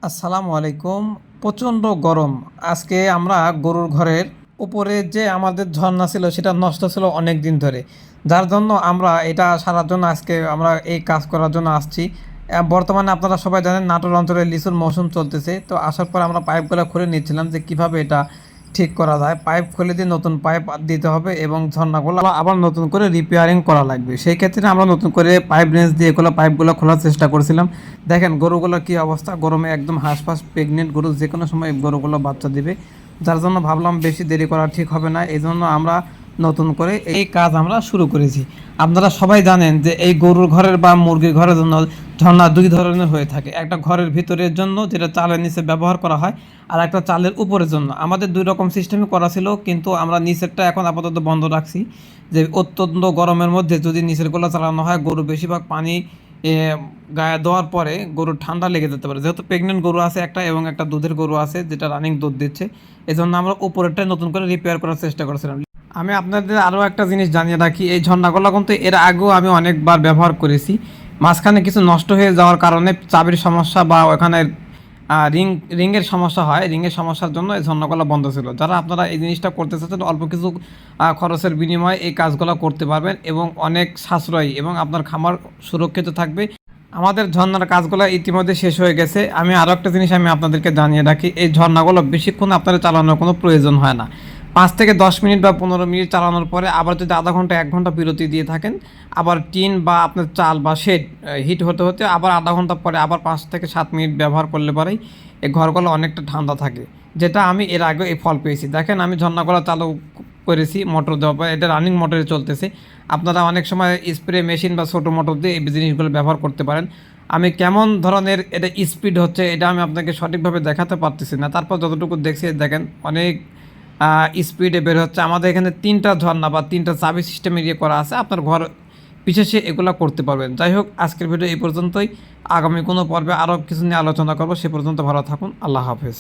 আসসালামু আলাইকুম। প্রচণ্ড গরম। আজকে আমরা গরুর ঘরের উপরে যে আমাদের ঝর্ণা ছিল সেটা নষ্ট ছিল অনেক দিন ধরে, যার জন্য আমরা এটা সারার জন্য আজকে আমরা এই কাজ করার জন্য আসছি। বর্তমানে আপনারা সবাই জানেন নাটোর অঞ্চলে লিচুর মৌসুম চলতেছে, তো আসার পর আমরা পাইপগুলো খুলে নিচ্ছিলাম যে কিভাবে এটা ঠিক করা যায়। পাইপ খুলে দিয়ে নতুন পাইপ দিতে হবে এবং ঝর্ণাগুলো আবার নতুন করে রিপেয়ারিং করা লাগবে। সেই ক্ষেত্রে আমরা নতুন করে পাইপ রেঞ্জ দিয়ে এগুলো পাইপগুলো খোলার চেষ্টা করছিলাম। দেখেন গরুগুলোর কী অবস্থা, গরমে একদম হাঁসফাঁস, প্রেগনেন্ট গরু যে কোনো সময় গরুগুলো বাচ্চা দিবে, যার জন্য ভাবলাম বেশি দেরি করা ঠিক হবে না, এই জন্য আমরা নতুন করে এই কাজ আমরা শুরু করেছি। আপনারা সবাই জানেন যে এই গরুর ঘরের বা মুরগির ঘরের জন্য ঝর্ণা দুই ধরনের হয়ে থাকে। একটা ঘরের ভিতরের জন্য যেটা চালের নিচে ব্যবহার করা হয়, আর একটা চালের উপরের জন্য। আমাদের দুই রকম সিস্টেমে করা ছিল, কিন্তু আমরা নিচেরটা এখন আপাতত বন্ধ রাখছি। যে অত্যন্ত গরমের মধ্যে যদি নিচের গোলা চালানো হয়, গরু বেশিরভাগ পানি গায়ে দেওয়ার পরে গরুর ঠান্ডা লেগে যেতে পারে। যেহেতু প্রেগনেন্ট গরু আছে একটা এবং একটা দুধের গরু আছে যেটা রানিং দুধ দিচ্ছে, এই জন্য আমরা উপরেরটাই নতুন করে রিপেয়ার করার চেষ্টা করেছিলাম। আমি আপনাদের আরও একটা জিনিস জানিয়ে রাখি, এই ঝর্ণাগুলো কিন্তু এর আগেও আমি অনেকবার ব্যবহার করেছি। মাঝখানে কিছু নষ্ট হয়ে যাওয়ার কারণে চাবির সমস্যা বা ওখানে রিংয়ের সমস্যা হয়, রিংয়ের সমস্যার জন্য এই ঝর্ণাগুলো বন্ধ ছিল। যারা আপনারা এই জিনিসটা করতে চাচ্ছেন, অল্প কিছু খরচের বিনিময়ে এই কাজগুলো করতে পারবেন এবং অনেক সাশ্রয়ী এবং আপনার খামার সুরক্ষিত থাকবে। আমাদের ঝর্ণার কাজগুলো ইতিমধ্যে শেষ হয়ে গেছে। আমি আরও একটা জিনিস আমি আপনাদেরকে জানিয়ে রাখি, এই ঝর্ণাগুলো বেশিক্ষণ আপনাদের চালানোর কোনো প্রয়োজন হয় না। 5 থেকে 10 মিনিট বা 15 মিনিট চালানোর পরে আবার যদি আধা ঘন্টা 1 ঘন্টা বিরতি দিয়ে থাকেন, আবার টিন বা আপনার চাল বা শেড হিট হতে হতে আবার আধা ঘন্টা পরে আবার 5 থেকে 7 মিনিট ব্যবহার করলে পরেই এই ঘরগুলো অনেকটা ঠান্ডা থাকে, যেটা আমি এর আগে এই ফল পেয়েছি। দেখেন আমি ঝর্ণাগুলো চালু করেছি মোটর দেওয়ার পরে, এটা রানিং মোটরে চলতেছে। আপনারা অনেক সময় স্প্রে মেশিন বা ছোটো মোটর দিয়ে এই জিনিসগুলো ব্যবহার করতে পারেন। আমি কেমন ধরনের এটা স্পিড হচ্ছে এটা আমি আপনাকে সঠিকভাবে দেখাতে পারতেছি না, তারপর যতটুকু দেখছি দেখেন অনেক স্পিডে বের হচ্ছে। আমাদের এখানে 3টা ঝর্ণা বা 3টা চাবি সিস্টেম ইয়ে করা আছে, আপনার ঘর বিশেষে এগুলো করতে পারবেন। যাই হোক, আজকের ভিডিও এই পর্যন্তই। আগামী কোনো পর্বে আরও কিছু নিয়ে আলোচনা করবো। সে পর্যন্ত ভালো থাকুন। আল্লাহ হাফেজ।